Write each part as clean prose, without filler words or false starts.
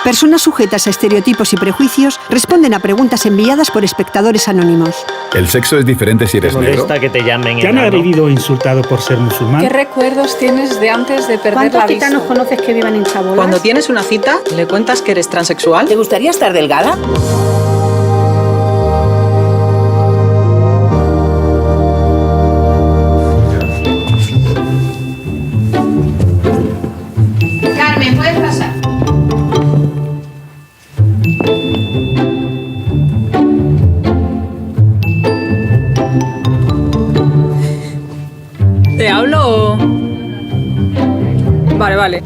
Personas sujetas a estereotipos y prejuicios responden a preguntas enviadas por espectadores anónimos. ¿El sexo es diferente si eres negro? ¿Te molesta que te llamen ¿Ya no has vivido insultado por ser musulmán? ¿Qué recuerdos tienes de antes de perder la vista? ¿Cuántos gitanos conoces que vivan en chabolas? Cuando tienes una cita, ¿le cuentas que eres transexual? ¿Te gustaría estar delgada? Carmen, ¿puedes pasar? ¿Te hablo o...? Vale.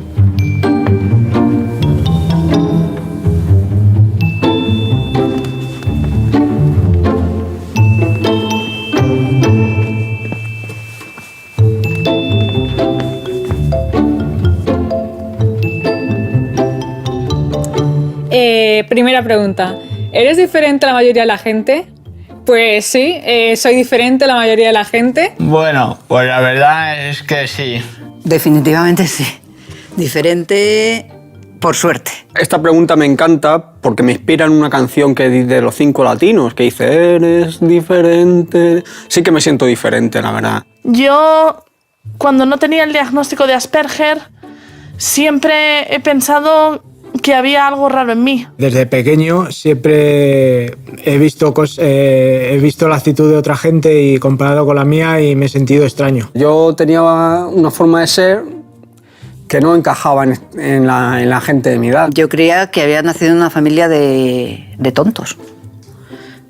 Primera pregunta. ¿Eres diferente a la mayoría de la gente? Pues sí, soy diferente a la mayoría de la gente. Bueno, pues la verdad es que sí. Definitivamente sí. Diferente por suerte. Esta pregunta me encanta porque me inspira en una canción que dice de los 5 latinos, que dice, eres diferente. Sí que me siento diferente, la verdad. Yo, cuando no tenía el diagnóstico de Asperger, siempre he pensado que había algo raro en mí. Desde pequeño siempre he visto la actitud de otra gente y comparado con la mía y me he sentido extraño. Yo tenía una forma de ser que no encajaba en la gente de mi edad. Yo creía que había nacido en una familia de tontos,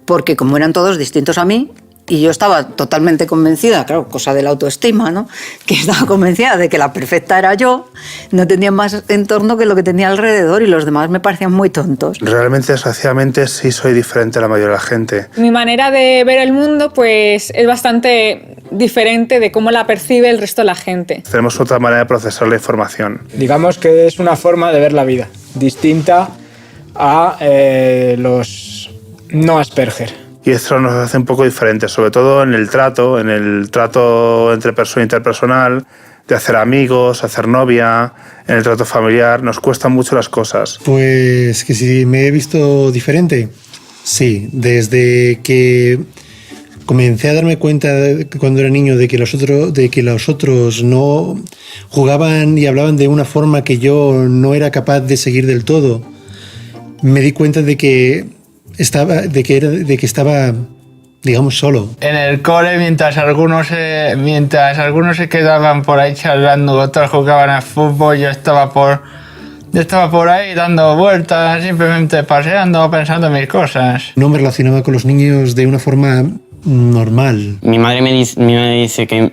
porque como eran todos distintos a mí, y yo estaba totalmente convencida, claro, cosa de la autoestima, ¿no? Que estaba convencida de que la perfecta era yo, no tenía más entorno que lo que tenía alrededor y los demás me parecían muy tontos. Realmente, desgraciadamente, sí soy diferente a la mayoría de la gente. Mi manera de ver el mundo pues, es bastante diferente de cómo la percibe el resto de la gente. Tenemos otra manera de procesar la información. Digamos que es una forma de ver la vida, distinta a los no Asperger. Y esto nos hace un poco diferentes, sobre todo en el trato entre persona interpersonal, de hacer amigos, hacer novia, en el trato familiar, nos cuestan mucho las cosas. Pues que si me he visto diferente, sí, desde que comencé a darme cuenta cuando era niño de que los otros no jugaban y hablaban de una forma que yo no era capaz de seguir del todo, me di cuenta de que estaba, digamos, solo. En el cole, mientras algunos se quedaban por ahí charlando, otros jugaban al fútbol, yo estaba por ahí dando vueltas, simplemente paseando, pensando en mis cosas. No me relacionaba con los niños de una forma normal. Mi madre me dice que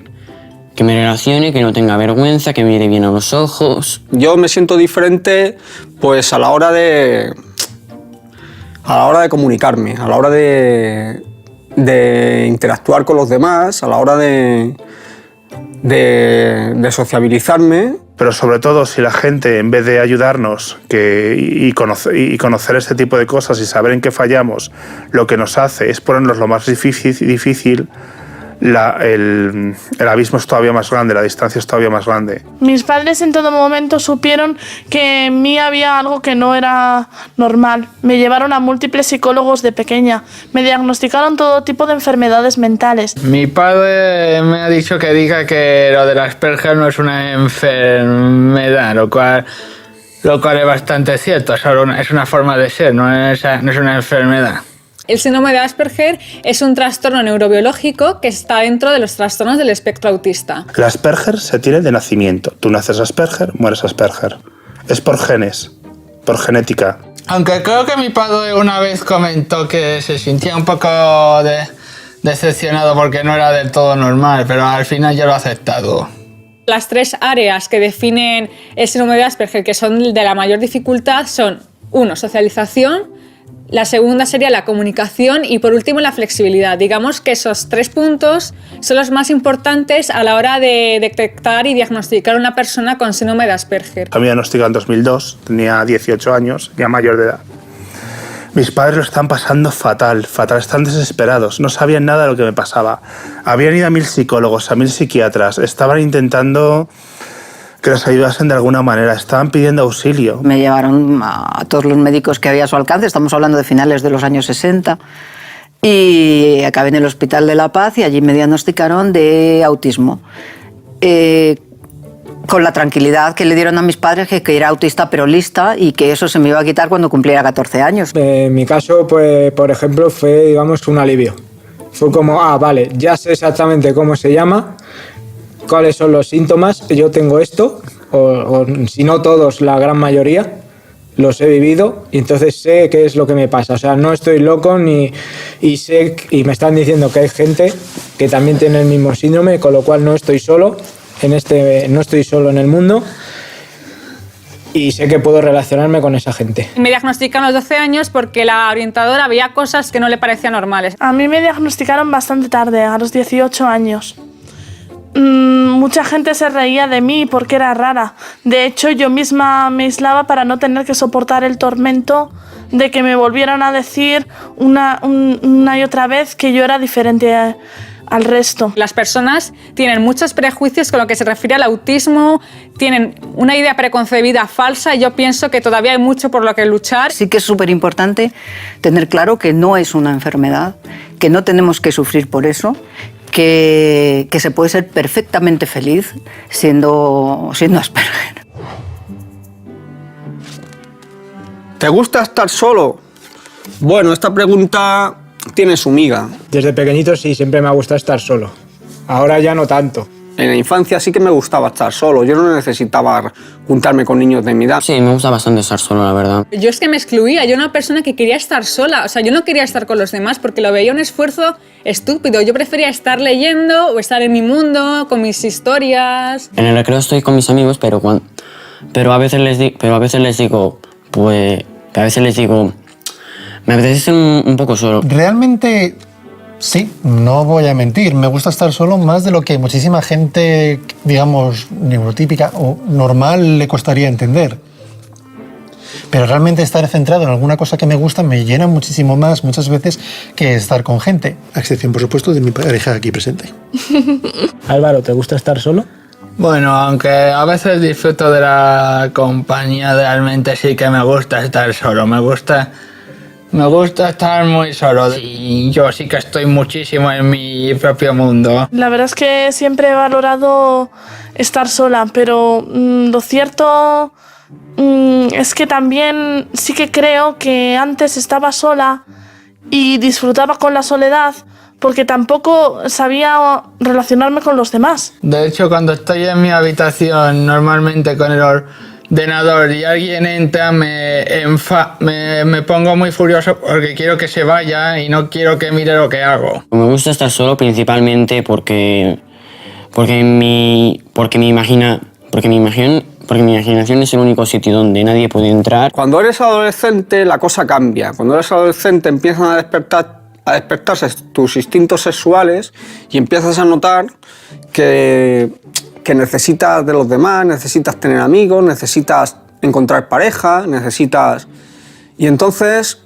me relacione, que no tenga vergüenza, que mire bien a los ojos. Yo me siento diferente pues a la hora de comunicarme, a la hora de interactuar con los demás, a la hora de sociabilizarme. Pero sobre todo, si la gente, en vez de ayudarnos y conocer este tipo de cosas y saber en qué fallamos, lo que nos hace es ponernos lo más difícil, el abismo es todavía más grande, la distancia es todavía más grande. Mis padres en todo momento supieron que en mí había algo que no era normal. Me llevaron a múltiples psicólogos de pequeña. Me diagnosticaron todo tipo de enfermedades mentales. Mi padre me ha dicho que diga que lo del Asperger no es una enfermedad, lo cual es bastante cierto. Es una forma de ser, no es una enfermedad. El síndrome de Asperger es un trastorno neurobiológico que está dentro de los trastornos del espectro autista. El Asperger se tiene de nacimiento. Tú naces Asperger, mueres Asperger. Es por genes, por genética. Aunque creo que mi padre una vez comentó que se sentía un poco decepcionado porque no era del todo normal, pero al final ya lo ha aceptado. Las tres áreas que definen el síndrome de Asperger, que son de la mayor dificultad, son 1, socialización, la segunda sería la comunicación y por último la flexibilidad. Digamos que esos 3 puntos son los más importantes a la hora de detectar y diagnosticar a una persona con síndrome de Asperger. A mí me diagnosticaron en 2002, tenía 18 años, ya mayor de edad. Mis padres lo están pasando fatal, están desesperados, no sabían nada de lo que me pasaba. Habían ido a 1000 psicólogos, a 1000 psiquiatras, estaban intentando que les ayudasen de alguna manera, estaban pidiendo auxilio. Me llevaron a todos los médicos que había a su alcance, estamos hablando de finales de los años 60, y acabé en el Hospital de La Paz y allí me diagnosticaron de autismo. Con la tranquilidad que le dieron a mis padres que era autista pero lista y que eso se me iba a quitar cuando cumpliera 14 años. En mi caso, pues, por ejemplo, fue, digamos, un alivio. Fue como, vale, ya sé exactamente cómo se llama, cuáles son los síntomas, yo tengo esto, o si no todos, la gran mayoría, los he vivido y entonces sé qué es lo que me pasa. O sea, no estoy loco y sé, y me están diciendo que hay gente que también tiene el mismo síndrome, con lo cual no estoy solo. No estoy solo en el mundo y sé que puedo relacionarme con esa gente. Me diagnosticaron a los 12 años porque la orientadora veía cosas que no le parecían normales. A mí me diagnosticaron bastante tarde, a los 18 años. Mucha gente se reía de mí porque era rara. De hecho, yo misma me aislaba para no tener que soportar el tormento de que me volvieran a decir una y otra vez que yo era diferente al resto. Las personas tienen muchos prejuicios con lo que se refiere al autismo, tienen una idea preconcebida falsa y yo pienso que todavía hay mucho por lo que luchar. Sí que es súper importante tener claro que no es una enfermedad, que no tenemos que sufrir por eso, que se puede ser perfectamente feliz siendo Asperger. ¿Te gusta estar solo? Bueno, esta pregunta tiene su miga. Desde pequeñito sí, siempre me ha gustado estar solo. Ahora ya no tanto. En la infancia sí que me gustaba estar solo. Yo no necesitaba juntarme con niños de mi edad. Sí, me gusta bastante estar solo, la verdad. Yo es que me excluía, yo era una persona que quería estar sola. O sea, yo no quería estar con los demás porque lo veía un esfuerzo estúpido. Yo prefería estar leyendo o estar en mi mundo, con mis historias. En el recreo estoy con mis amigos, pero a veces les digo, me apetece ser un poco solo. Realmente, sí, no voy a mentir. Me gusta estar solo más de lo que muchísima gente, digamos, neurotípica o normal le costaría entender. Pero realmente estar centrado en alguna cosa que me gusta me llena muchísimo más muchas veces que estar con gente. A excepción, por supuesto, de mi pareja aquí presente. Álvaro, ¿te gusta estar solo? Bueno, aunque a veces disfruto de la compañía, realmente sí que me gusta estar solo. Me gusta estar muy solo y yo sí que estoy muchísimo en mi propio mundo. La verdad es que siempre he valorado estar sola, pero lo cierto es que también sí que creo que antes estaba sola y disfrutaba con la soledad porque tampoco sabía relacionarme con los demás. De hecho, cuando estoy en mi habitación normalmente con el ordenador y alguien entra, me pongo muy furioso porque quiero que se vaya y no quiero que mire lo que hago. Me gusta estar solo principalmente porque mi imaginación es el único sitio donde nadie puede entrar. Cuando eres adolescente la cosa cambia. Cuando eres adolescente empiezan a despertarse tus instintos sexuales y empiezas a notar que necesitas de los demás, necesitas tener amigos, necesitas encontrar pareja, Y entonces,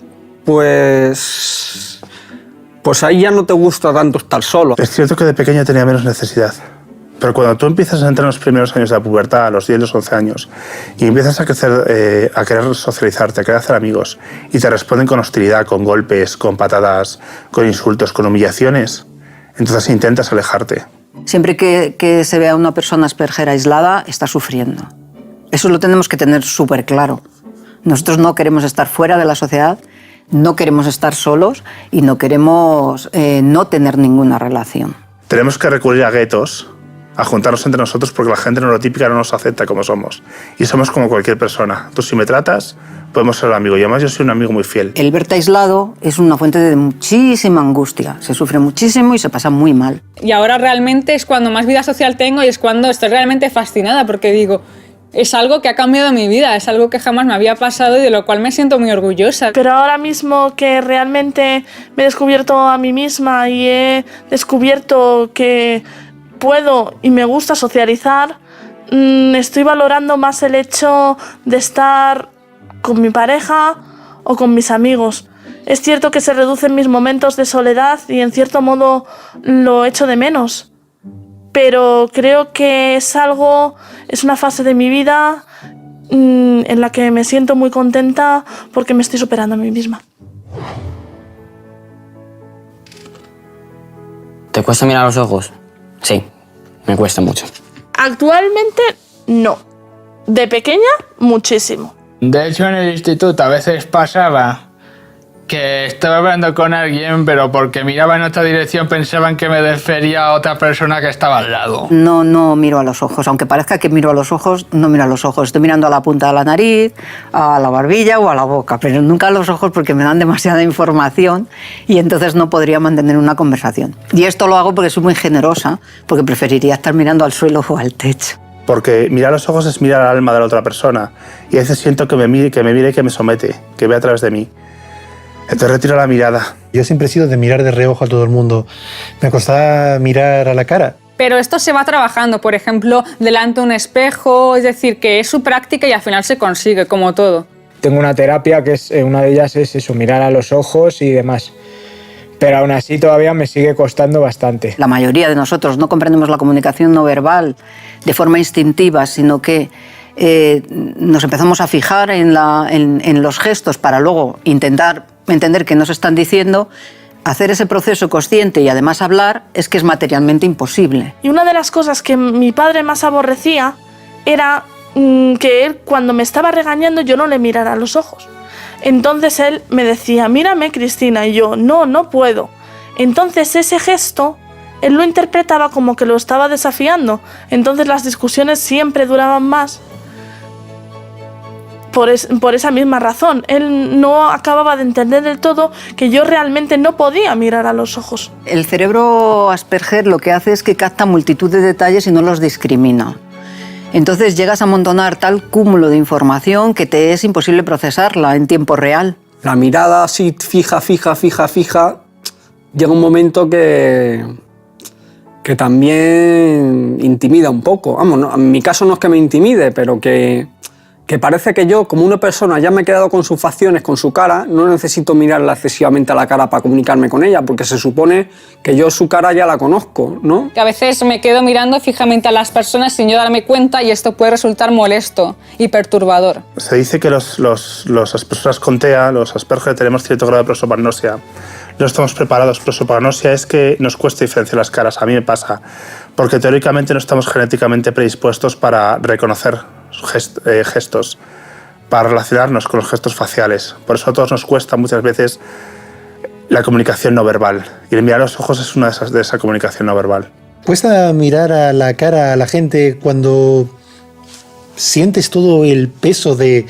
pues ahí ya no te gusta tanto estar solo. Es cierto que de pequeño tenía menos necesidad. Pero cuando tú empiezas a entrar en los primeros años de la pubertad, a los 10, los 11 años, y empiezas a crecer, a querer socializarte, a querer hacer amigos, y te responden con hostilidad, con golpes, con patadas, con insultos, con humillaciones, entonces intentas alejarte. Siempre que se vea a una persona Asperger aislada, está sufriendo. Eso lo tenemos que tener súper claro. Nosotros no queremos estar fuera de la sociedad, no queremos estar solos y no queremos no tener ninguna relación. Tenemos que recurrir a guetos, a juntarnos entre nosotros porque la gente neurotípica no nos acepta como somos. Y somos como cualquier persona. Tú si me tratas, podemos ser amigos. Y además yo soy un amigo muy fiel. El verte aislado es una fuente de muchísima angustia. Se sufre muchísimo y se pasa muy mal. Y ahora realmente es cuando más vida social tengo y es cuando estoy realmente fascinada porque digo, es algo que ha cambiado mi vida, es algo que jamás me había pasado y de lo cual me siento muy orgullosa. Pero ahora mismo que realmente me he descubierto a mí misma y he descubierto que puedo y me gusta socializar, estoy valorando más el hecho de estar con mi pareja o con mis amigos. Es cierto que se reducen mis momentos de soledad y en cierto modo lo echo de menos, pero creo que es una fase de mi vida en la que me siento muy contenta porque me estoy superando a mí misma. ¿Te cuesta mirar a los ojos? Sí, me cuesta mucho. Actualmente no. De pequeña, muchísimo. De hecho, en el instituto a veces pasaba que estaba hablando con alguien, pero porque miraba en otra dirección pensaban que me refería a otra persona que estaba al lado. No miro a los ojos, aunque parezca que miro a los ojos, no miro a los ojos. Estoy mirando a la punta de la nariz, a la barbilla o a la boca, pero nunca a los ojos porque me dan demasiada información y entonces no podría mantener una conversación. Y esto lo hago porque soy muy generosa, porque preferiría estar mirando al suelo o al techo. Porque mirar a los ojos es mirar al alma de la otra persona. Y a veces siento que me mire y que me somete, que ve a través de mí. Entonces retiro la mirada. Yo siempre he sido de mirar de reojo a todo el mundo. Me costaba mirar a la cara. Pero esto se va trabajando, por ejemplo, delante de un espejo, es decir, que es su práctica y al final se consigue, como todo. Tengo una terapia que una de ellas es eso, mirar a los ojos y demás. Pero aún así todavía me sigue costando bastante. La mayoría de nosotros no comprendemos la comunicación no verbal de forma instintiva, sino que nos empezamos a fijar en los gestos para luego intentar entender qué nos están diciendo. Hacer ese proceso consciente y además hablar es que es materialmente imposible. Y una de las cosas que mi padre más aborrecía era que él, cuando me estaba regañando, yo no le mirara a los ojos. Entonces él me decía, mírame, Cristina, y yo, no puedo. Entonces ese gesto, él lo interpretaba como que lo estaba desafiando. Entonces las discusiones siempre duraban más por esa misma razón. Él no acababa de entender del todo que yo realmente no podía mirar a los ojos. El cerebro Asperger lo que hace es que capta multitud de detalles y no los discrimina. Entonces llegas a amontonar tal cúmulo de información que te es imposible procesarla en tiempo real. La mirada así fija, llega un momento que también intimida un poco. Vamos, no, en mi caso no es que me intimide, pero que parece que yo, como una persona, ya me he quedado con sus facciones, con su cara, no necesito mirarla excesivamente a la cara para comunicarme con ella, porque se supone que yo su cara ya la conozco, ¿no? Que a veces me quedo mirando fijamente a las personas sin yo darme cuenta y esto puede resultar molesto y perturbador. Se dice que las personas con TEA, los Asperger, tenemos cierto grado de prosopagnosia. No estamos preparados. Prosopagnosia es que nos cuesta diferenciar las caras. A mí me pasa, porque teóricamente no estamos genéticamente predispuestos para reconocer gestos, para relacionarnos con los gestos faciales. Por eso a todos nos cuesta muchas veces la comunicación no verbal. Y el mirar a los ojos es una de esa comunicación no verbal. ¿Cuesta mirar a la cara a la gente cuando sientes todo el peso de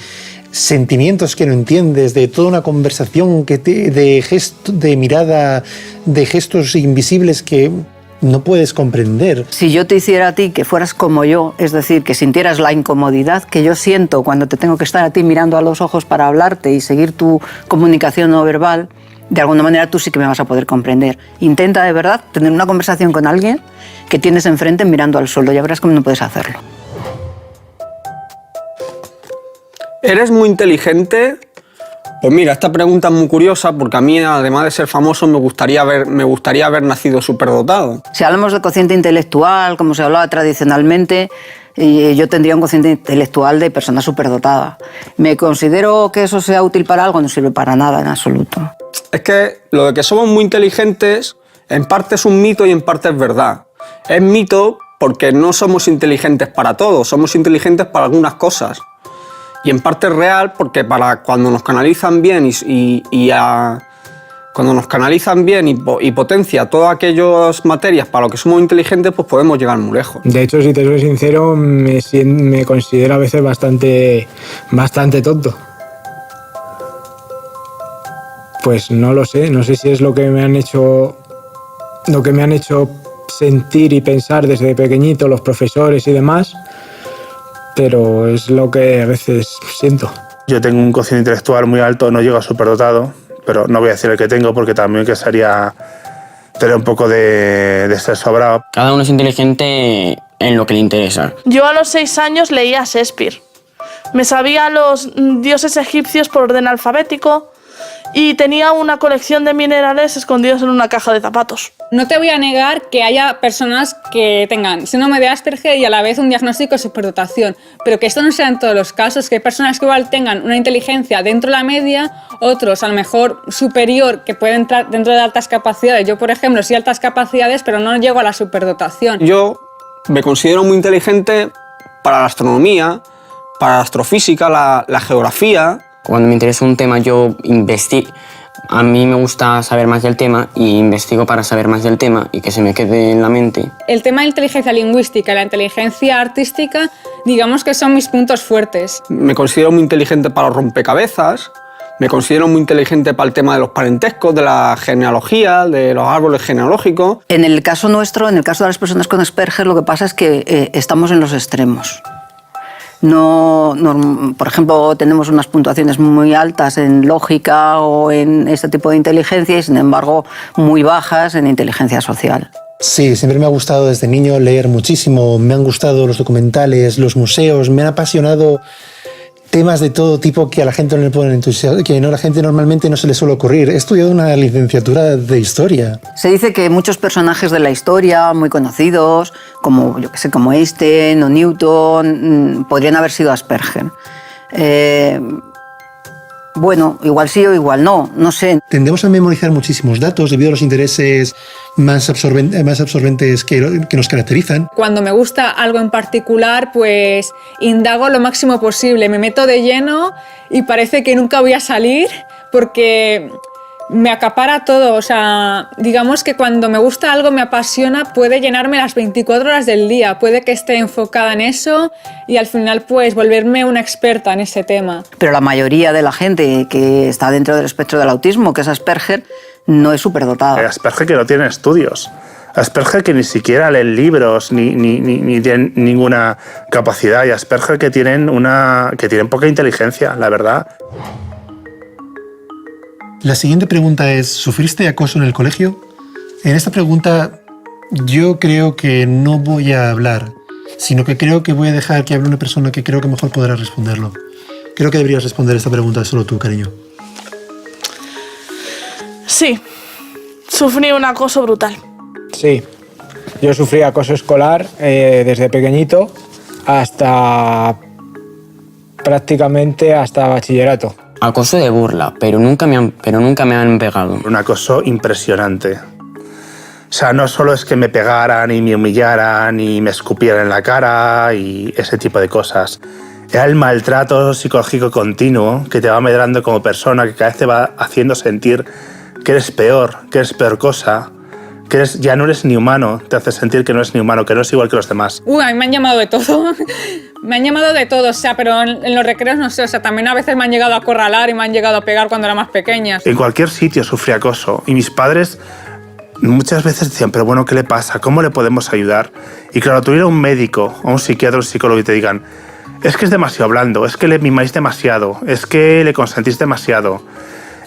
sentimientos que no entiendes, de toda una conversación de mirada, de gestos invisibles que no puedes comprender? Si yo te hiciera a ti que fueras como yo, es decir, que sintieras la incomodidad que yo siento cuando te tengo que estar a ti mirando a los ojos para hablarte y seguir tu comunicación no verbal, de alguna manera tú sí que me vas a poder comprender. Intenta de verdad tener una conversación con alguien que tienes enfrente mirando al suelo, ya verás cómo no puedes hacerlo. ¿Eres muy inteligente? Pues mira, esta pregunta es muy curiosa porque a mí, además de ser famoso, me gustaría haber nacido superdotado. Si hablamos de cociente intelectual, como se hablaba tradicionalmente, yo tendría un cociente intelectual de persona superdotada. ¿Me considero que eso sea útil para algo? No sirve para nada en absoluto. Es que lo de que somos muy inteligentes, en parte es un mito y en parte es verdad. Es mito porque no somos inteligentes para todo, somos inteligentes para algunas cosas. Y en parte es real porque para cuando nos canalizan bien cuando nos canalizan bien y potencia todas aquellas materias para lo que somos inteligentes, pues podemos llegar muy lejos. De hecho, si te soy sincero, me considero a veces bastante tonto. Pues no lo sé, no sé si es lo que me han hecho sentir y pensar desde pequeñito los profesores y demás, pero es lo que a veces siento. Yo tengo un cociente intelectual muy alto, no llego a superdotado, pero no voy a decir el que tengo porque también que sería tener un poco de ser sobrado. Cada uno es inteligente en lo que le interesa. Yo a los 6 años leía Shakespeare. Me sabía los dioses egipcios por orden alfabético y tenía una colección de minerales escondidos en una caja de zapatos. No te voy a negar que haya personas que tengan síndrome de Asperger y a la vez un diagnóstico de superdotación, pero que esto no sea en todos los casos, que hay personas que igual tengan una inteligencia dentro de la media, otros a lo mejor superior, que pueden entrar dentro de altas capacidades. Yo, por ejemplo, sí altas capacidades, pero no llego a la superdotación. Yo me considero muy inteligente para la astronomía, para la astrofísica, la geografía. Cuando me interesa un tema, yo investigo. A mí me gusta saber más del tema y investigo para saber más del tema y que se me quede en la mente. El tema de inteligencia lingüística y la inteligencia artística, digamos que son mis puntos fuertes. Me considero muy inteligente para los rompecabezas, me considero muy inteligente para el tema de los parentescos, de la genealogía, de los árboles genealógicos. En el caso nuestro, en el caso de las personas con Asperger, lo que pasa es que estamos en los extremos. Por ejemplo, tenemos unas puntuaciones muy altas en lógica o en este tipo de inteligencia y, sin embargo, muy bajas en inteligencia social. Sí, siempre me ha gustado desde niño leer muchísimo, me han gustado los documentales, los museos, me han apasionado temas de todo tipo que a la gente no le pueden entusiasmar, que la gente normalmente no se le suele ocurrir. He estudiado una licenciatura de historia. Se dice que muchos personajes de la historia, muy conocidos, como, yo que sé, como Einstein o Newton, podrían haber sido Asperger. Bueno, igual sí o igual no, no sé. Tendemos a memorizar muchísimos datos debido a los intereses más absorbentes que nos caracterizan. Cuando me gusta algo en particular, pues indago lo máximo posible, me meto de lleno y parece que nunca voy a salir porque me acapara todo. O sea, digamos que cuando me gusta algo, me apasiona, puede llenarme las 24 horas del día, puede que esté enfocada en eso y al final pues volverme una experta en ese tema. Pero la mayoría de la gente que está dentro del espectro del autismo, que es Asperger, no es superdotada. Asperger que no tiene estudios. Asperger que ni siquiera leen libros ni tienen ninguna capacidad. Y Asperger que tienen poca inteligencia, la verdad. La siguiente pregunta es, ¿sufriste acoso en el colegio? En esta pregunta yo creo que no voy a hablar, sino que creo que voy a dejar que hable una persona que creo que mejor podrá responderlo. Creo que deberías responder esta pregunta solo tú, cariño. Sí, sufrí un acoso brutal. Sí, yo sufrí acoso escolar desde pequeñito prácticamente hasta bachillerato. Acoso de burla, pero nunca me han pegado. Un acoso impresionante. O sea, no solo es que me pegaran y me humillaran y me escupieran en la cara y ese tipo de cosas. Era el maltrato psicológico continuo que te va medrando como persona, que cada vez te va haciendo sentir que eres peor cosa, que ya no eres ni humano, te hace sentir que no eres ni humano, que no es igual que los demás. A mí me han llamado de todo. Me han llamado de todo, o sea, pero en los recreos no sé, o sea, también a veces me han llegado a acorralar y me han llegado a pegar cuando era más pequeña. En cualquier sitio sufrí acoso y mis padres muchas veces decían, pero bueno, ¿qué le pasa? ¿Cómo le podemos ayudar? Y claro, tú ir a un médico, a un psiquiatra o un psicólogo y te digan, es que es demasiado blando, es que le mimáis demasiado, es que le consentís demasiado.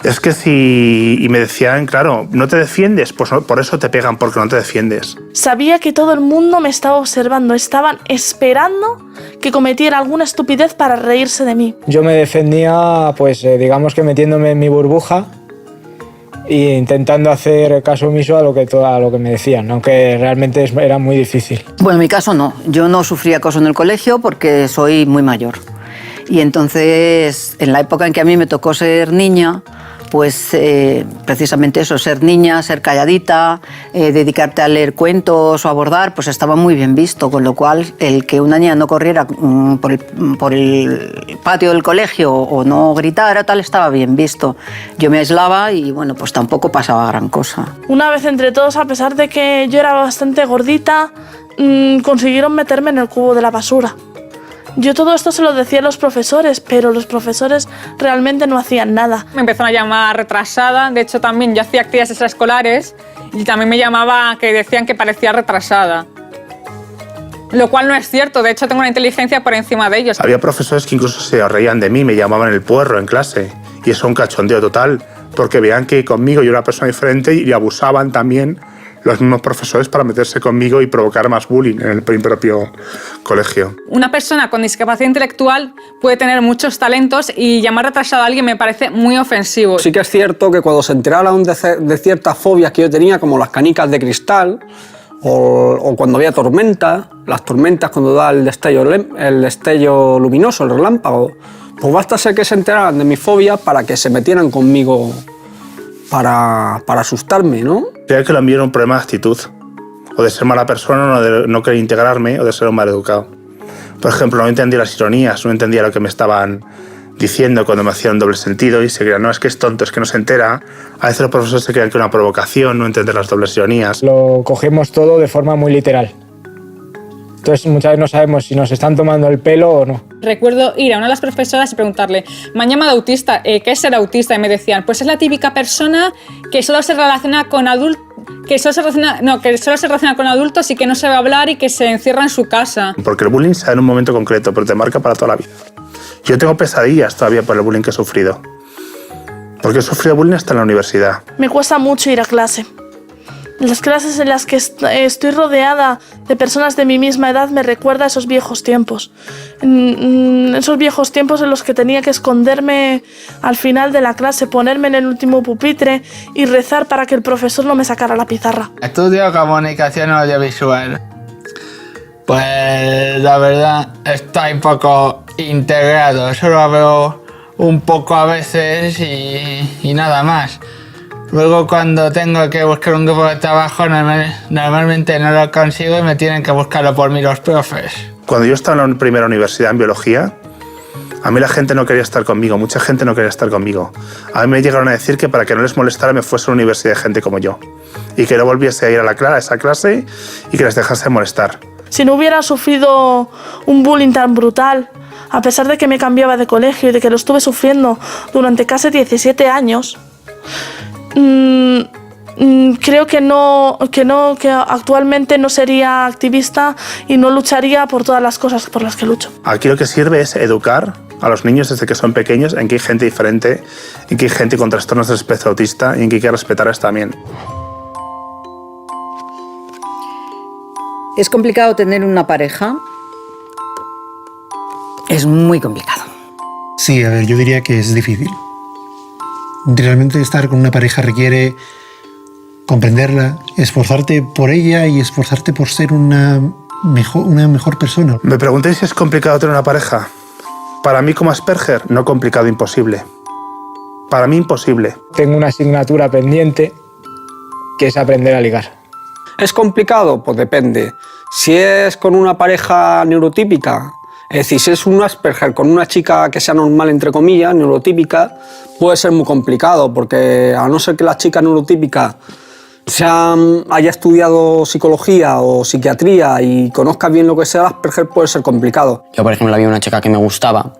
Es que y me decían, claro, no te defiendes, pues por eso te pegan, porque no te defiendes. Sabía que todo el mundo me estaba observando, estaban esperando que cometiera alguna estupidez para reírse de mí. Yo me defendía, pues digamos que metiéndome en mi burbuja e intentando hacer caso omiso a lo que me decían, aunque realmente era muy difícil. Bueno, en mi caso no, yo no sufrí acoso en el colegio porque soy muy mayor. Y entonces, en la época en que a mí me tocó ser niña, pues precisamente eso, ser niña, ser calladita, dedicarte a leer cuentos o a bordar, pues estaba muy bien visto, con lo cual el que una niña no corriera por el patio del colegio o no gritara, tal, estaba bien visto. Yo me aislaba y bueno, pues tampoco pasaba gran cosa. Una vez entre todos, a pesar de que yo era bastante gordita, consiguieron meterme en el cubo de la basura. Yo todo esto se lo decía a los profesores, pero los profesores realmente no hacían nada. Me empezaron a llamar retrasada, de hecho también yo hacía actividades extraescolares y también me llamaba que decían que parecía retrasada. Lo cual no es cierto, de hecho tengo una inteligencia por encima de ellos. Había profesores que incluso se reían de mí, me llamaban el puerro en clase y eso es un cachondeo total, porque veían que conmigo yo era una persona diferente y abusaban también los mismos profesores para meterse conmigo y provocar más bullying en el propio colegio. Una persona con discapacidad intelectual puede tener muchos talentos y llamar retrasado a alguien me parece muy ofensivo. Sí que es cierto que cuando se enteraron de ciertas fobias que yo tenía, como las canicas de cristal, o cuando había tormenta, las tormentas cuando da el destello luminoso, el relámpago, pues basta ser que se enteraran de mi fobia para que se metieran conmigo para asustarme, ¿no? Creo que lo mío era un problema de actitud, o de ser mala persona, o de no querer integrarme, o de ser un mal educado. Por ejemplo, no entendía las ironías, no entendía lo que me estaban diciendo cuando me hacían doble sentido y se creían, no, es que es tonto, es que no se entera. A veces los profesores se creían que era una provocación, no entender las dobles ironías. Lo cogemos todo de forma muy literal. Entonces muchas veces no sabemos si nos están tomando el pelo o no. Recuerdo ir a una de las profesoras y preguntarle, me han llamado autista, ¿qué es ser autista? Y me decían, pues es la típica persona que solo se relaciona con adultos, que solo se relaciona con adultos y que no sabe hablar y que se encierra en su casa. Porque el bullying se da en un momento concreto, pero te marca para toda la vida. Yo tengo pesadillas todavía por el bullying que he sufrido. Porque he sufrido bullying hasta en la universidad. Me cuesta mucho ir a clase. Las clases en las que estoy rodeada de personas de mi misma edad me recuerda a esos viejos tiempos. Esos viejos tiempos en los que tenía que esconderme al final de la clase, ponerme en el último pupitre y rezar para que el profesor no me sacara la pizarra. Estudio comunicación audiovisual. Pues la verdad está un poco integrado, solo veo un poco a veces y nada más. Luego cuando tengo que buscar un grupo de trabajo normalmente no lo consigo y me tienen que buscarlo por mí los profes. Cuando yo estaba en la primera universidad en biología, a mí la gente no quería estar conmigo, mucha gente no quería estar conmigo. A mí me llegaron a decir que para que no les molestara me fuese a una universidad de gente como yo y que no volviese a ir a esa clase y que les dejase molestar. Si no hubiera sufrido un bullying tan brutal, a pesar de que me cambiaba de colegio y de que lo estuve sufriendo durante casi 17 años, creo que actualmente no sería activista y no lucharía por todas las cosas por las que lucho. Aquí lo que sirve es educar a los niños desde que son pequeños en que hay gente diferente, en que hay gente con trastornos del espectro autista y en que hay que respetarles también. ¿Es complicado tener una pareja? Es muy complicado. Sí, a ver, yo diría que es difícil. Realmente estar con una pareja requiere comprenderla, esforzarte por ella y esforzarte por ser una mejor persona. Me preguntéis si es complicado tener una pareja. Para mí como Asperger, no complicado, imposible. Para mí imposible. Tengo una asignatura pendiente que es aprender a ligar. ¿Es complicado? Pues depende. Si es con una pareja neurotípica, es decir, si es un Asperger con una chica que sea normal, entre comillas, neurotípica, puede ser muy complicado, porque a no ser que la chica neurotípica haya estudiado psicología o psiquiatría y conozca bien lo que sea el Asperger, puede ser complicado. Yo, por ejemplo, había una chica que me gustaba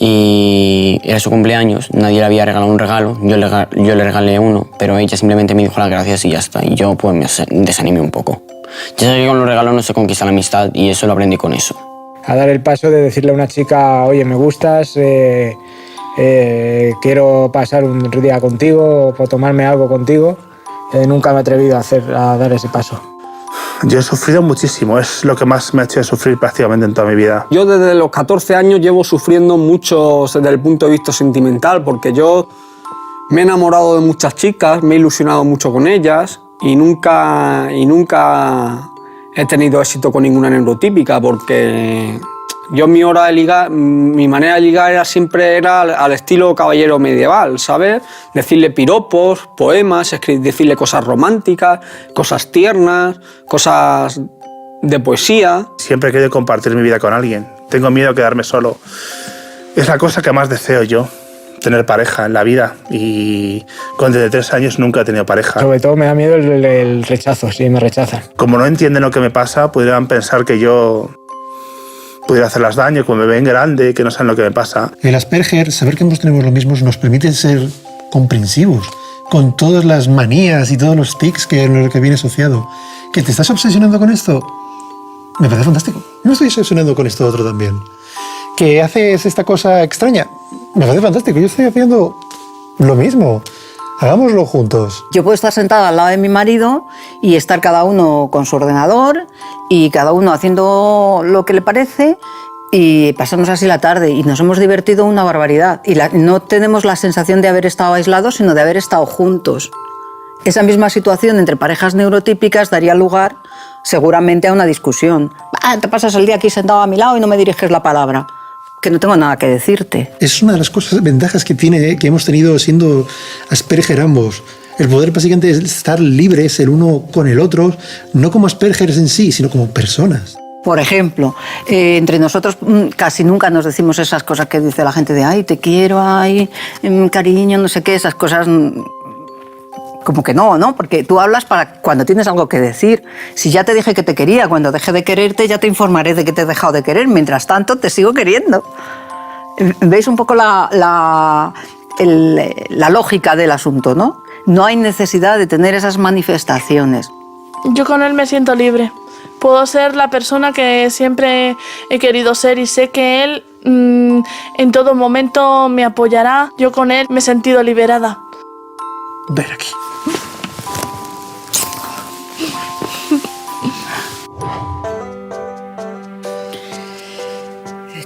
y era su cumpleaños, nadie le había regalado un regalo, yo le regalé uno, pero ella simplemente me dijo las gracias y ya está, y yo pues me desanimé un poco. Ya sé que con los regalos no se conquista la amistad y eso lo aprendí con eso. A dar el paso de decirle a una chica, oye, me gustas, quiero pasar un día contigo o tomarme algo contigo, nunca me he atrevido a dar ese paso. Yo he sufrido muchísimo, es lo que más me ha hecho sufrir prácticamente en toda mi vida. Yo desde los 14 años llevo sufriendo mucho desde el punto de vista sentimental, porque yo me he enamorado de muchas chicas, me he ilusionado mucho con ellas y nunca he tenido éxito con ninguna neurotípica, porque yo mi manera de ligar siempre era al estilo caballero medieval, ¿sabes? Decirle piropos, poemas, decirle cosas románticas, cosas tiernas, cosas de poesía. Siempre he querido compartir mi vida con alguien. Tengo miedo a quedarme solo. Es la cosa que más deseo yo, tener pareja en la vida. Y con 33 años nunca he tenido pareja. Sobre todo me da miedo el rechazo, si me rechazan. Como no entienden lo que me pasa, podrían pensar que yo pudiera hacerlas daño, que me ven grande, que no saben lo que me pasa. El Asperger, saber que ambos tenemos lo mismo, nos permite ser comprensivos con todas las manías y todos los tics que viene asociado. ¿Que te estás obsesionando con esto? Me parece fantástico. No estoy obsesionando con esto otro también. ¿Que haces esta cosa extraña? Me parece fantástico. Yo estoy haciendo lo mismo. Hagámoslo juntos. Yo puedo estar sentada al lado de mi marido y estar cada uno con su ordenador y cada uno haciendo lo que le parece y pasamos así la tarde y nos hemos divertido una barbaridad. Y no tenemos la sensación de haber estado aislados, sino de haber estado juntos. Esa misma situación entre parejas neurotípicas daría lugar seguramente a una discusión. Te pasas el día aquí sentado a mi lado y no me diriges la palabra, que no tengo nada que decirte. Es una de las ventajas que hemos tenido siendo Asperger ambos. El poder básicamente estar libres el uno con el otro, no como Aspergers en sí, sino como personas. Por ejemplo, entre nosotros casi nunca nos decimos esas cosas que dice la gente de ay, te quiero, ay, cariño, no sé qué, esas cosas como que no, porque tú hablas para cuando tienes algo que decir. Si ya te dije que te quería, cuando deje de quererte ya te informaré de que te he dejado de querer, mientras tanto te sigo queriendo. ¿Veis un poco la lógica del asunto, no? No hay necesidad de tener esas manifestaciones. Yo con él me siento libre. Puedo ser la persona que siempre he querido ser y sé que él en todo momento me apoyará. Yo con él me he sentido liberada. Ven aquí.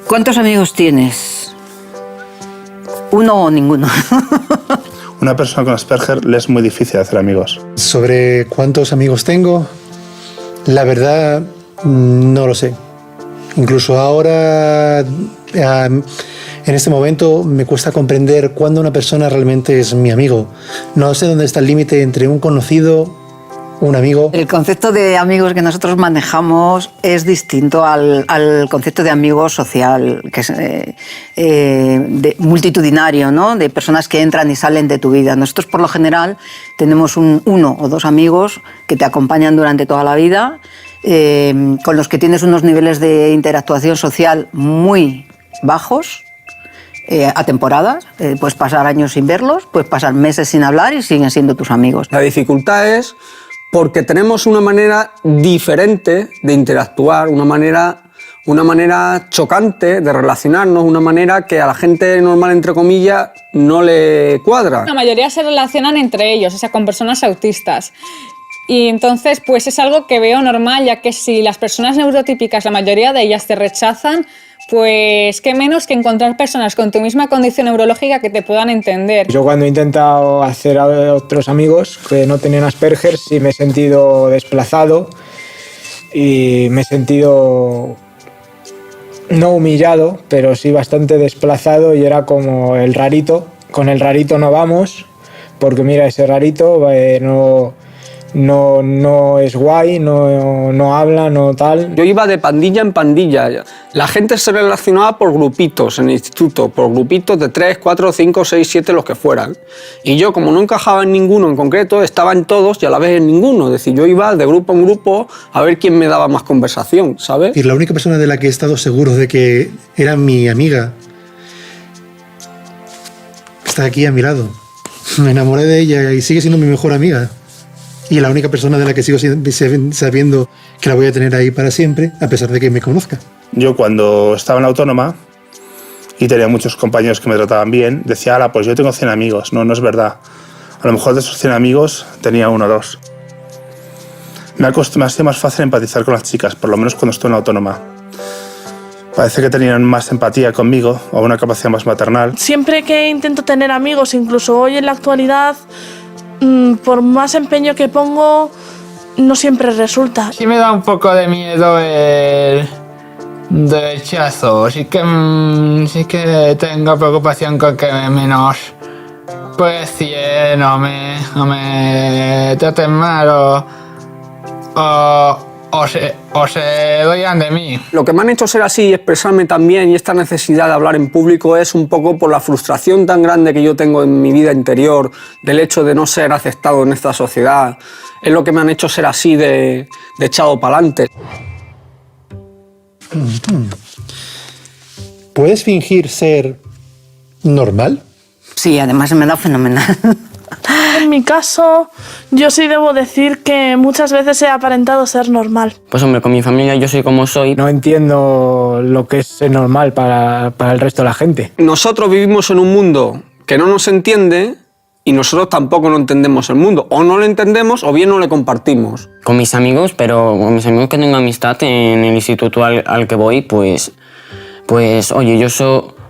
¿Cuántos amigos tienes? ¿Uno o ninguno? Una persona con Asperger le es muy difícil hacer amigos. Sobre cuántos amigos tengo, la verdad no lo sé. Incluso ahora, en este momento, me cuesta comprender cuándo una persona realmente es mi amigo. No sé dónde está el límite entre un conocido, un amigo. El concepto de amigos que nosotros manejamos es distinto al concepto de amigo social, que es multitudinario, ¿no? De personas que entran y salen de tu vida. Nosotros, por lo general, tenemos uno o dos amigos que te acompañan durante toda la vida, con los que tienes unos niveles de interactuación social muy bajos, a temporadas. Puedes pasar años sin verlos, puedes pasar meses sin hablar y siguen siendo tus amigos. La dificultad es porque tenemos una manera diferente de interactuar, una manera chocante de relacionarnos, una manera que a la gente normal, entre comillas, no le cuadra. La mayoría se relacionan entre ellos, o sea, con personas autistas. Y entonces, pues es algo que veo normal, ya que si las personas neurotípicas, la mayoría de ellas te rechazan, pues qué menos que encontrar personas con tu misma condición neurológica que te puedan entender. Yo cuando he intentado hacer a otros amigos que no tenían Asperger, sí me he sentido desplazado y me he sentido no humillado, pero sí bastante desplazado y era como el rarito. Con el rarito no vamos, porque mira, ese rarito no es guay, no habla, no tal. Yo iba de pandilla en pandilla. La gente se relacionaba por grupitos en el instituto, por grupitos de 3, 4, 5, 6, 7, los que fueran. Y yo, como no encajaba en ninguno en concreto, estaba en todos y a la vez en ninguno. Es decir, yo iba de grupo en grupo a ver quién me daba más conversación, ¿sabes? Y la única persona de la que he estado seguro de que era mi amiga está aquí a mi lado. Me enamoré de ella y sigue siendo mi mejor amiga. Y la única persona de la que sigo sabiendo que la voy a tener ahí para siempre, a pesar de que me conozca. Yo cuando estaba en la autónoma y tenía muchos compañeros que me trataban bien, decía, ala, pues yo tengo 100 amigos. No, no es verdad. A lo mejor de esos 100 amigos tenía 1 o 2. Me ha sido más fácil empatizar con las chicas, por lo menos cuando estuve en la autónoma. Parece que tenían más empatía conmigo o una capacidad más maternal. Siempre que intento tener amigos, incluso hoy en la actualidad, por más empeño que pongo, no siempre resulta. Sí me da un poco de miedo el rechazo. Sí que tengo preocupación con que menos, pues si no me traten mal o se doyan de mí. Lo que me han hecho ser así y expresarme también y esta necesidad de hablar en público es un poco por la frustración tan grande que yo tengo en mi vida interior del hecho de no ser aceptado en esta sociedad. Es lo que me han hecho ser así de echado para adelante. ¿Puedes fingir ser normal? Sí, además se me da fenomenal. En mi caso, yo sí debo decir que muchas veces he aparentado ser normal. Pues hombre, con mi familia yo soy como soy. No entiendo lo que es ser normal para el resto de la gente. Nosotros vivimos en un mundo que no nos entiende y nosotros tampoco no entendemos el mundo. O no lo entendemos o bien no le compartimos. Con mis amigos, pero con mis amigos que tengo amistad en el instituto al que voy, pues oye, yo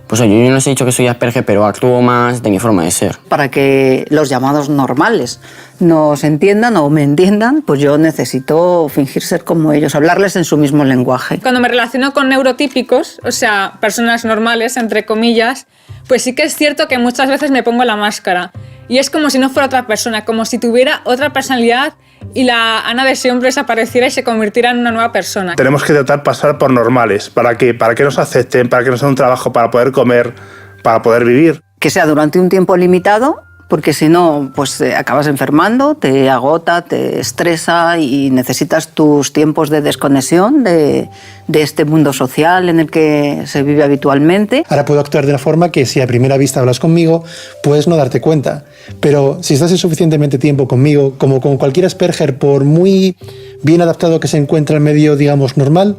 no os he dicho que soy Asperger, pero actúo más de mi forma de ser. Para que los llamados normales nos entiendan o me entiendan, pues yo necesito fingir ser como ellos, hablarles en su mismo lenguaje. Cuando me relaciono con neurotípicos, o sea, personas normales, entre comillas, pues sí que es cierto que muchas veces me pongo la máscara. Y es como si no fuera otra persona, como si tuviera otra personalidad y la Ana de siempre desapareciera y se convirtiera en una nueva persona. Tenemos que tratar pasar por normales, para que nos acepten, para que nos den un trabajo, para poder comer, para poder vivir. Que sea durante un tiempo limitado, porque si no, pues acabas enfermando, te agota, te estresa y necesitas tus tiempos de desconexión de este mundo social en el que se vive habitualmente. Ahora puedo actuar de una forma que si a primera vista hablas conmigo, puedes no darte cuenta. Pero si estás suficientemente tiempo conmigo, como con cualquier Asperger, por muy bien adaptado que se encuentre al medio, digamos, normal,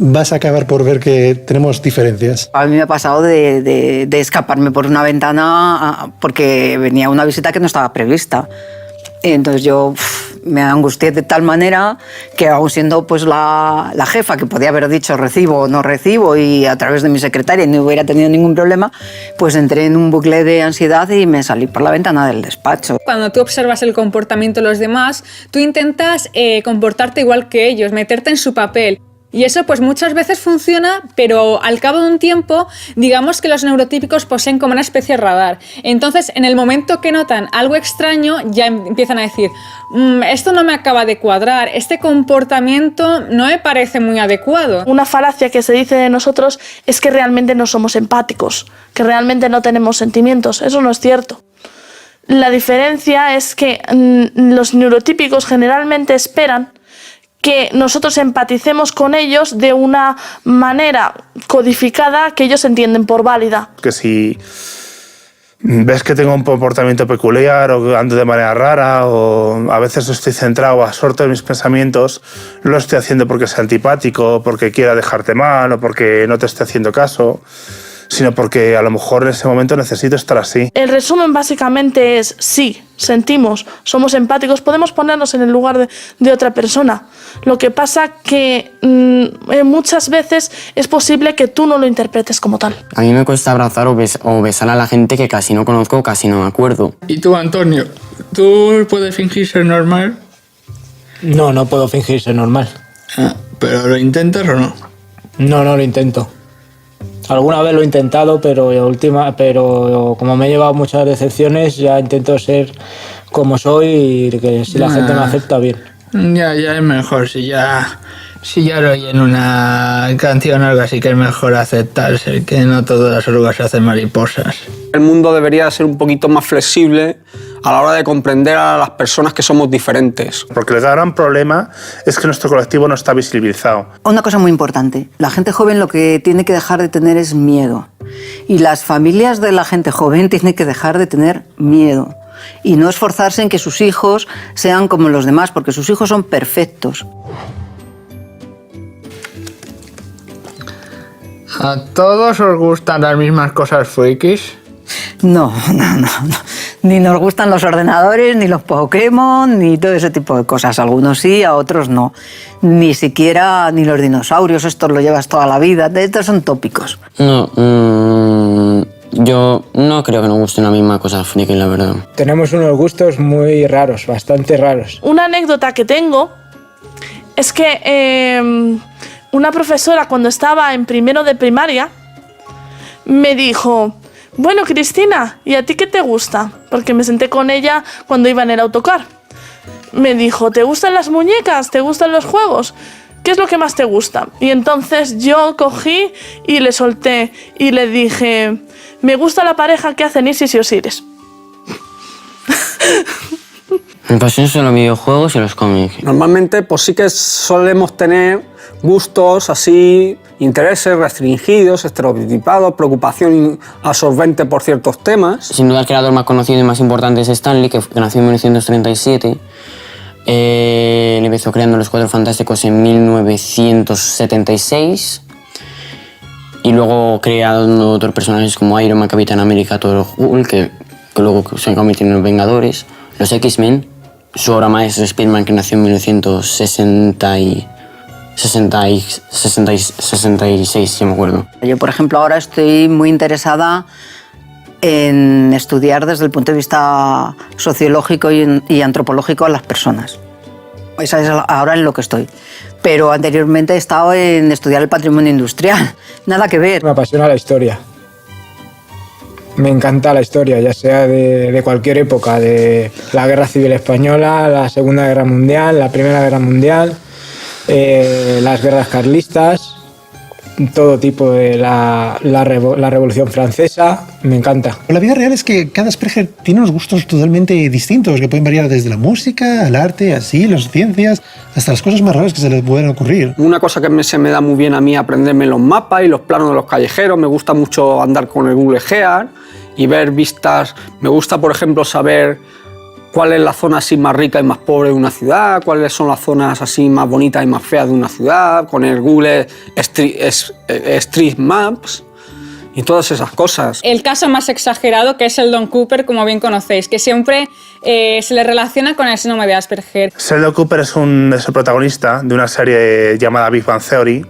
vas a acabar por ver que tenemos diferencias. A mí me ha pasado de escaparme por una ventana porque venía una visita que no estaba prevista. Entonces yo me angustié de tal manera que, aun siendo pues la jefa, que podía haber dicho recibo o no recibo, y a través de mi secretaria no hubiera tenido ningún problema, pues entré en un bucle de ansiedad y me salí por la ventana del despacho. Cuando tú observas el comportamiento de los demás, tú intentas comportarte igual que ellos, meterte en su papel. Y eso pues muchas veces funciona, pero al cabo de un tiempo, digamos que los neurotípicos poseen como una especie de radar. Entonces, en el momento que notan algo extraño, ya empiezan a decir, esto no me acaba de cuadrar, este comportamiento no me parece muy adecuado. Una falacia que se dice de nosotros es que realmente no somos empáticos, que realmente no tenemos sentimientos. Eso no es cierto. La diferencia es que los neurotípicos generalmente esperan que nosotros empaticemos con ellos de una manera codificada que ellos entienden por válida. Que si ves que tengo un comportamiento peculiar o ando de manera rara o a veces estoy centrado, absorto en mis pensamientos, lo estoy haciendo porque sea antipático, porque quiera dejarte mal o porque no te esté haciendo caso, sino porque a lo mejor en ese momento necesito estar así. El resumen básicamente es, sí, sentimos, somos empáticos, podemos ponernos en el lugar de otra persona. Lo que pasa que muchas veces es posible que tú no lo interpretes como tal. A mí me cuesta abrazar o besar a la gente que casi no conozco o casi no me acuerdo. ¿Y tú, Antonio? ¿Tú puedes fingir ser normal? No puedo fingir ser normal. ¿Pero lo intentas o no? No lo intento. Alguna vez lo he intentado, pero como me he llevado muchas decepciones, ya intento ser como soy y que si la gente me acepta, bien. Ya es mejor, si ya lo oí en una canción o algo así, que es mejor aceptarse, que no todas las orugas se hacen mariposas. El mundo debería ser un poquito más flexible a la hora de comprender a las personas que somos diferentes. Porque el gran problema es que nuestro colectivo no está visibilizado. Una cosa muy importante, la gente joven lo que tiene que dejar de tener es miedo. Y las familias de la gente joven tienen que dejar de tener miedo. Y no esforzarse en que sus hijos sean como los demás, porque sus hijos son perfectos. ¿A todos os gustan las mismas cosas frikis? No. Ni nos gustan los ordenadores, ni los Pokémon, ni todo ese tipo de cosas. Algunos sí, a otros no. Ni siquiera ni los dinosaurios, estos lo llevas toda la vida. Estos son tópicos. No, yo no creo que nos guste una misma cosa friki, la verdad. Tenemos unos gustos muy raros, bastante raros. Una anécdota que tengo es que una profesora, cuando estaba en primero de primaria, me dijo: bueno, Cristina, ¿y a ti qué te gusta? Porque me senté con ella cuando iba en el autocar. Me dijo: ¿te gustan las muñecas? ¿Te gustan los juegos? ¿Qué es lo que más te gusta? Y entonces yo cogí y le solté y le dije: me gusta la pareja que hacen Isis y Osiris. Me pasan solo los videojuegos y los cómics. Normalmente pues sí que solemos tener gustos así, intereses restringidos, estereotipados, preocupación absorbente por ciertos temas. Sin duda el creador más conocido y más importante es Stan Lee, que nació en 1937. Él empezó creando los Cuatro Fantásticos en 1976 y luego creando otros personajes como Iron Man, Capitán América, Thor, Hulk, que que luego se convirtieron en los Vengadores, los X-Men, su obra maestra es Spider-Man, que nació en 1966, si me acuerdo. Yo, por ejemplo, ahora estoy muy interesada en estudiar desde el punto de vista sociológico y antropológico a las personas. Esa es ahora en lo que estoy. Pero anteriormente he estado en estudiar el patrimonio industrial. Nada que ver. Me apasiona la historia. Me encanta la historia, ya sea de cualquier época, de la Guerra Civil Española, la Segunda Guerra Mundial, la Primera Guerra Mundial, las guerras carlistas, todo tipo de la Revolución Francesa, me encanta. La vida real es que cada Asperger tiene unos gustos totalmente distintos, que pueden variar desde la música, al arte, así, las ciencias, hasta las cosas más raras que se les pueden ocurrir. Una cosa que se me da muy bien a mí, aprenderme los mapas y los planos de los callejeros. Me gusta mucho andar con el Google Earth y ver vistas. Me gusta, por ejemplo, saber cuál es la zona así más rica y más pobre de una ciudad, cuáles son las zonas así más bonitas y más feas de una ciudad, con el Google Street Maps y todas esas cosas. El caso más exagerado, que es el Don Cooper, como bien conocéis, que siempre se le relaciona con el síndrome de Asperger. Sheldon Cooper es el protagonista de una serie llamada Big Bang Theory,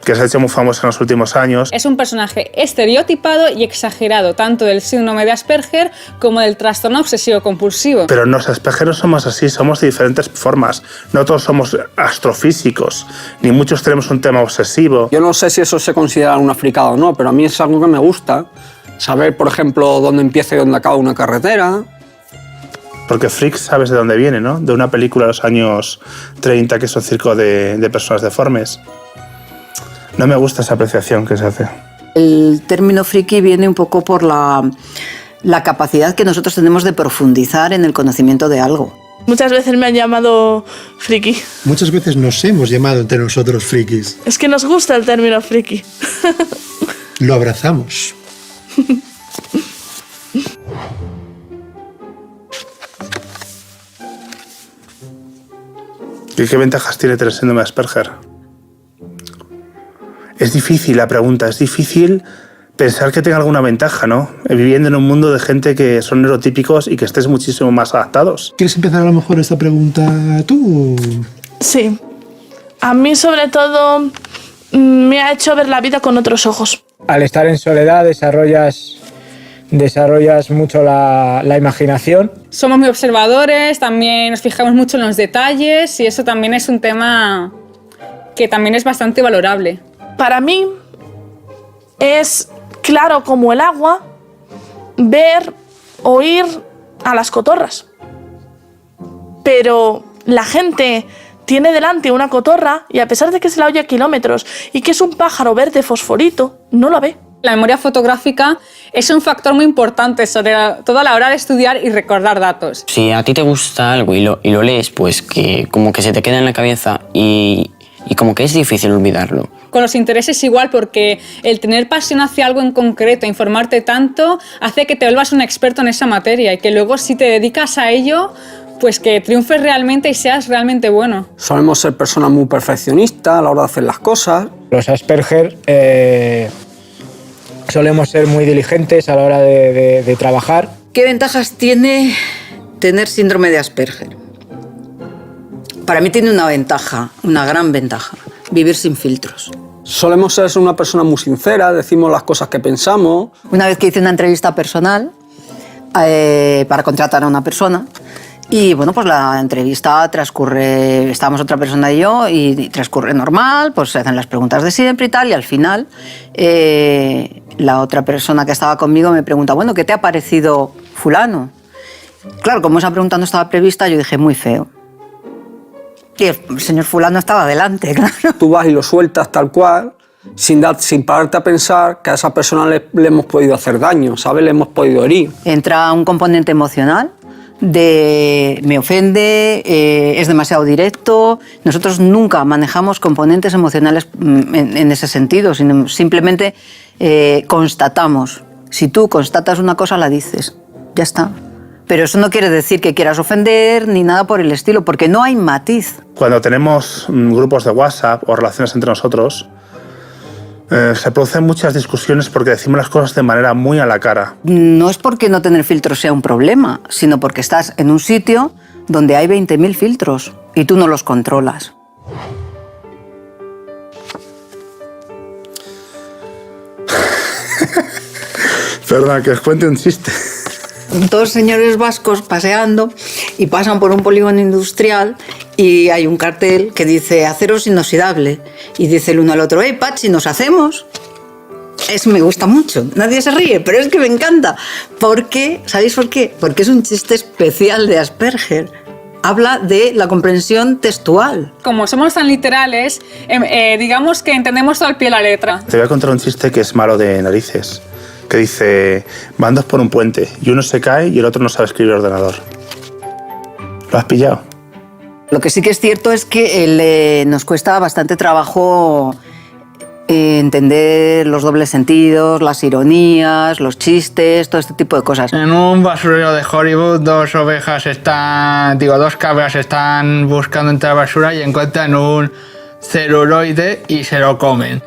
que se ha hecho muy famosa en los últimos años. Es un personaje estereotipado y exagerado, tanto del síndrome de Asperger como del trastorno obsesivo-compulsivo. Pero los Asperger no somos así, somos de diferentes formas. No todos somos astrofísicos, ni muchos tenemos un tema obsesivo. Yo no sé si eso se considera una fricada o no, pero a mí es algo que me gusta. Saber, por ejemplo, dónde empieza y dónde acaba una carretera. Porque Freak sabes de dónde viene, ¿no? De una película de los años 30 que es un circo de personas deformes. No me gusta esa apreciación que se hace. El término friki viene un poco por la capacidad que nosotros tenemos de profundizar en el conocimiento de algo. Muchas veces me han llamado friki. Muchas veces nos hemos llamado entre nosotros frikis. Es que nos gusta el término friki. Lo abrazamos. ¿Y qué ventajas tiene tener síndrome de Asperger? Es difícil la pregunta, es difícil pensar que tenga alguna ventaja, ¿no? Viviendo en un mundo de gente que son neurotípicos y que estés muchísimo más adaptados. ¿Quieres empezar a lo mejor esta pregunta tú? Sí. A mí, sobre todo, me ha hecho ver la vida con otros ojos. Al estar en soledad desarrollas mucho la imaginación. Somos muy observadores, también nos fijamos mucho en los detalles y eso también es un tema que también es bastante valorable. Para mí es claro como el agua ver, oír a las cotorras. Pero la gente tiene delante una cotorra y a pesar de que se la oye a kilómetros y que es un pájaro verde fosforito, no la ve. La memoria fotográfica es un factor muy importante sobre todo a la hora de estudiar y recordar datos. Si a ti te gusta algo y lo lees, pues que como que se te queda en la cabeza y como que es difícil olvidarlo. Con los intereses igual, porque el tener pasión hacia algo en concreto, informarte tanto, hace que te vuelvas un experto en esa materia y que luego si te dedicas a ello, pues que triunfes realmente y seas realmente bueno. Solemos ser personas muy perfeccionistas a la hora de hacer las cosas. Los Asperger solemos ser muy diligentes a la hora de trabajar. ¿Qué ventajas tiene tener síndrome de Asperger? Para mí tiene una ventaja, una gran ventaja, vivir sin filtros. Solemos ser una persona muy sincera, decimos las cosas que pensamos. Una vez que hice una entrevista personal para contratar a una persona, y bueno, pues la entrevista transcurre, estábamos otra persona y yo, y transcurre normal, pues se hacen las preguntas de siempre y tal, y al final la otra persona que estaba conmigo me pregunta, bueno, ¿qué te ha parecido fulano? Claro, como esa pregunta no estaba prevista, yo dije, muy feo. Y el señor fulano estaba delante, claro. Tú vas y lo sueltas tal cual, sin pararte a pensar que a esa persona le hemos podido hacer daño, ¿sabes? Le hemos podido herir. Entra un componente emocional de me ofende, es demasiado directo. Nosotros nunca manejamos componentes emocionales en ese sentido, sino simplemente constatamos. Si tú constatas una cosa, la dices. Ya está. Pero eso no quiere decir que quieras ofender ni nada por el estilo, porque no hay matiz. Cuando tenemos grupos de WhatsApp o relaciones entre nosotros, Se producen muchas discusiones porque decimos las cosas de manera muy a la cara. No es porque no tener filtros sea un problema, sino porque estás en un sitio donde hay 20.000 filtros y tú no los controlas. Perdona, que os cuente un chiste. Dos señores vascos paseando y pasan por un polígono industrial y hay un cartel que dice aceros inoxidable y dice el uno al otro, Pachi, ¿nos hacemos? Eso me gusta mucho, nadie se ríe, pero es que me encanta. Porque, ¿sabéis por qué? Porque es un chiste especial de Asperger. Habla de la comprensión textual. Como somos tan literales, digamos que entendemos todo al pie de la letra. Te voy a contar un chiste que es malo de narices, que dice, van dos por un puente y uno se cae y el otro no sabe escribir ordenador. ¿Lo has pillado? Lo que sí que es cierto es que nos cuesta bastante trabajo entender los dobles sentidos, las ironías, los chistes, todo este tipo de cosas. En un basurero de Hollywood, dos cabras están buscando entre la basura y encuentran un celuloide y se lo comen.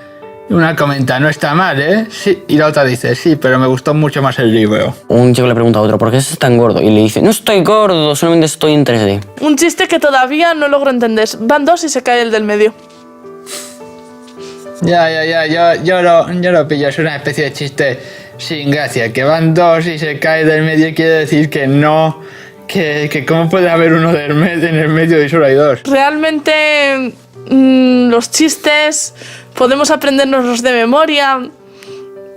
Una comenta, no está mal, ¿eh? Sí. Y la otra dice, sí, pero me gustó mucho más el libro. Un chico le pregunta a otro, ¿por qué estás tan gordo? Y le dice, no estoy gordo, solamente estoy en 3D. Un chiste que todavía no logro entender. Van dos y se cae el del medio. Yo lo pillo, es una especie de chiste sin gracia. Que van dos y se cae del medio quiere decir que no, que cómo puede haber uno en el medio y solo hay dos. Realmente los chistes podemos aprendernos de memoria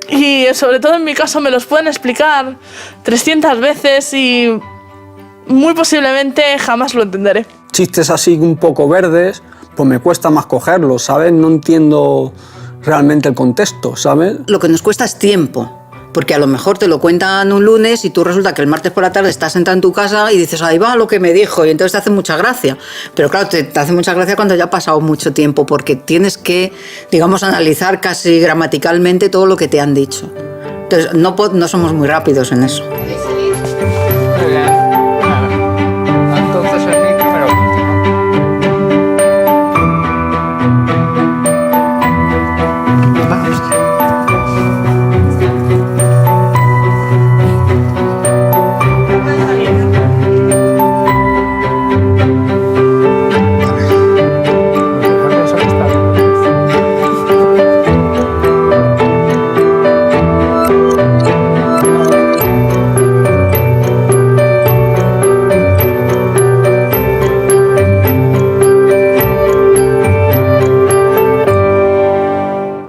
y sobre todo en mi caso me los pueden explicar 300 veces y muy posiblemente jamás lo entenderé. Chistes así un poco verdes, pues me cuesta más cogerlos, ¿sabes? No entiendo realmente el contexto, ¿sabes? Lo que nos cuesta es tiempo. Porque a lo mejor te lo cuentan un lunes y tú resulta que el martes por la tarde estás sentado en tu casa y dices, ahí va lo que me dijo, y entonces te hace mucha gracia. Pero claro, te hace mucha gracia cuando ya ha pasado mucho tiempo, porque tienes que, digamos, analizar casi gramaticalmente todo lo que te han dicho. Entonces, no somos muy rápidos en eso.